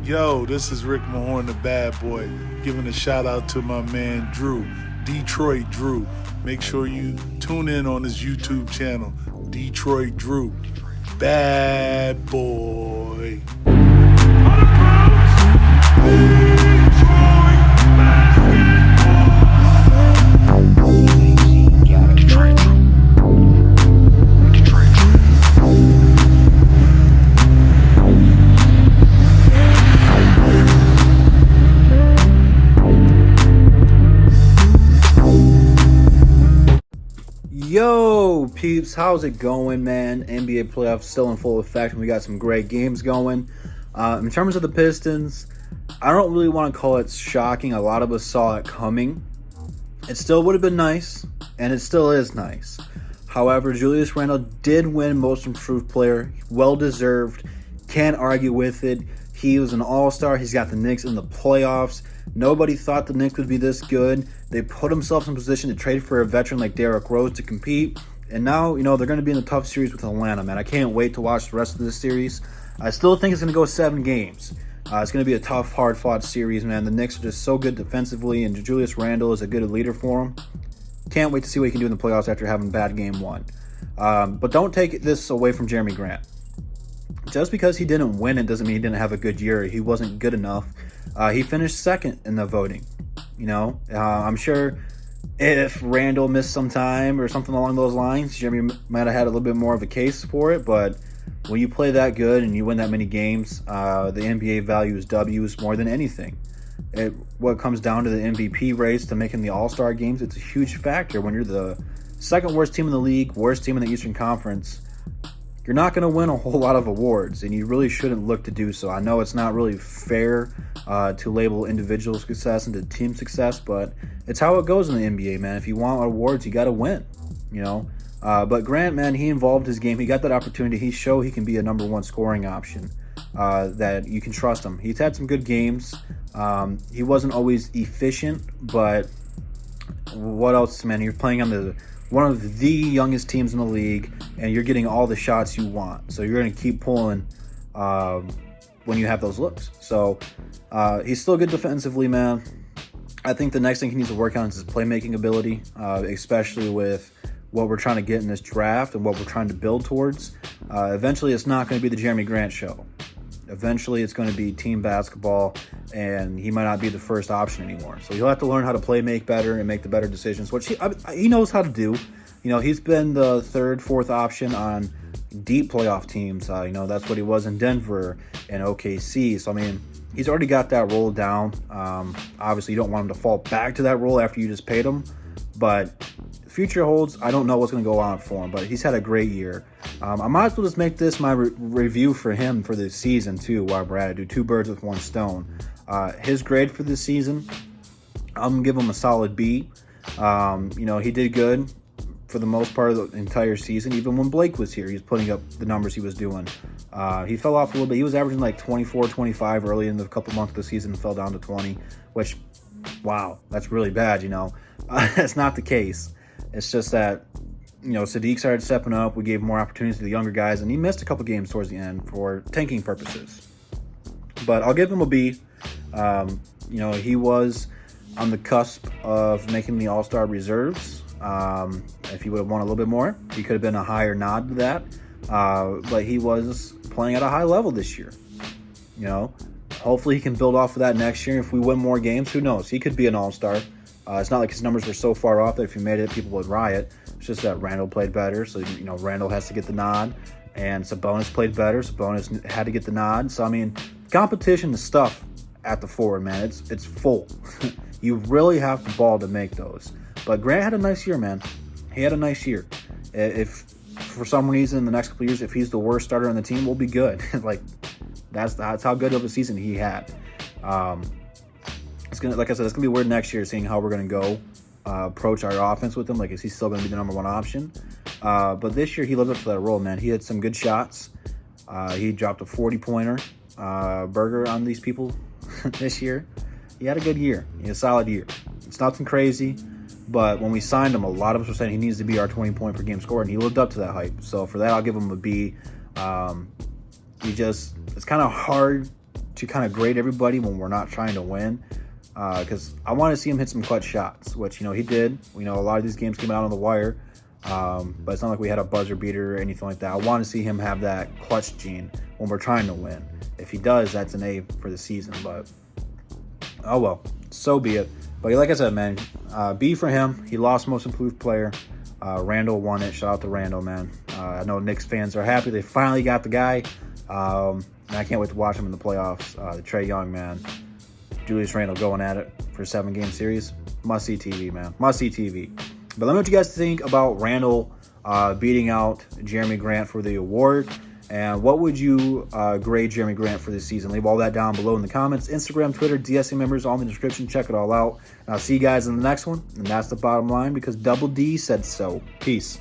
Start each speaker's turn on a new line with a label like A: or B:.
A: Yo, this is Rick Mahorn, the bad boy, giving a shout out to my man Drew, Detroit Drew. Make sure you tune in on his YouTube channel, Detroit Drew. Bad boy.
B: Yo, peeps, how's it going, man? NBA playoffs still in full effect, and we got some great games going. In terms of the Pistons, I don't really want to call it shocking. A lot of us saw it coming. It still would have been nice, and it still is nice. However, Julius Randle did win Most Improved Player. Well-deserved. Can't argue with it. He was an all-star. He's got the Knicks in the playoffs. Nobody thought the Knicks would be this good. They put themselves in position to trade for a veteran like Derrick Rose to compete. And now, they're going to be in a tough series with Atlanta, man. I can't wait to watch the rest of this series. I still think it's going to go 7 games. It's going to be a tough, hard-fought series, man. The Knicks are just so good defensively, and Julius Randle is a good leader for them. Can't wait to see what he can do in the playoffs after having bad game 1. But don't take this away from Jerami Grant. Just because he didn't win it doesn't mean he didn't have a good year. He wasn't good enough. He finished second in the voting. I'm sure if Randall missed some time or something along those lines, Jeremy might have had a little bit more of a case for it. But when you play that good and you win that many games, the NBA values W's more than anything. What comes down to the MVP race to making the All-Star games, it's a huge factor. When you're the second worst team in the league, worst team in the Eastern Conference, you're not going to win a whole lot of awards, and you really shouldn't look to do so. I know it's not really fair to label individual success into team success, but it's how it goes in the NBA, man. If you want awards, you got to win, But Grant, man, he involved his game. He got that opportunity. He showed he can be a number 1 scoring option, that you can trust him. He's had some good games. He wasn't always efficient, but what else, man? You're playing on one of the youngest teams in the league, and you're getting all the shots you want. So you're going to keep pulling when you have those looks. So he's still good defensively, man. I think the next thing he needs to work on is his playmaking ability, especially with what we're trying to get in this draft and what we're trying to build towards. Eventually, it's not going to be the Jerami Grant show. Eventually, it's going to be team basketball, and he might not be the first option anymore. So he'll have to learn how to make better and make the better decisions, which he knows how to do. He's been the 3rd, 4th option on deep playoff teams. That's what he was in Denver and OKC. So, he's already got that role down. Obviously, you don't want him to fall back to that role after you just paid him. But future holds, I don't know what's going to go on for him, but he's had a great year. I might as well just make this my review for him for this season, too, while we're at it. Do 2 birds with 1 stone. His grade for this season, I'm going to give him a solid B. He did good for the most part of the entire season. Even when Blake was here, he was putting up the numbers he was doing. He fell off a little bit. He was averaging like 24, 25 early in the couple months of the season and fell down to 20, which, wow, that's really bad, That's not the case. It's just that, Sadiq started stepping up. We gave more opportunities to the younger guys, and he missed a couple games towards the end for tanking purposes. But I'll give him a B. He was on the cusp of making the All-Star reserves. If he would have won a little bit more, he could have been a higher nod to that. But he was playing at a high level this year. Hopefully he can build off of that next year. If we win more games, who knows? He could be an All-Star. It's not like his numbers were so far off that if he made it, people would riot. It's just that Randall played better, so Randall has to get the nod, and Sabonis played better. Sabonis had to get the nod. So competition is stuff at the forward, man. It's full. You really have the ball to make those. But Grant had a nice year, man. He had a nice year. If for some reason in the next couple of years, if he's the worst starter on the team, we'll be good. That's how good of a season he had. It's gonna, like I said, it's gonna be weird next year seeing how we're gonna go approach our offense with him. Is he still gonna be the number 1 option? But this year he lived up to that role, man. He had some good shots. He dropped a 40-pointer burger on these people this year. He had a good year. He had a solid year. It's nothing crazy, but when we signed him, a lot of us were saying he needs to be our 20-point-per-game scorer, and he lived up to that hype. So for that, I'll give him a B. It's kind of hard to kind of grade everybody when we're not trying to win, because I want to see him hit some clutch shots, which, he did. A lot of these games came out on the wire, but it's not like we had a buzzer beater or anything like that. I want to see him have that clutch gene when we're trying to win. If he does, that's an A for the season, but oh well, so be it. But like I said, man, B for him. He lost most improved player. Randle won it. Shout out to Randle, man. I know Knicks fans are happy they finally got the guy. And I can't wait to watch him in the playoffs. The Trae Young, man. Julius Randle going at it for a 7-game series. Must-see TV, man. Must-see TV. But let me know what you guys think about Randle beating out Jerami Grant for the award. And what would you grade Jerami Grant for this season? Leave all that down below in the comments. Instagram, Twitter, DSA members, all in the description. Check it all out. And I'll see you guys in the next one. And that's the bottom line, because Double D said so. Peace.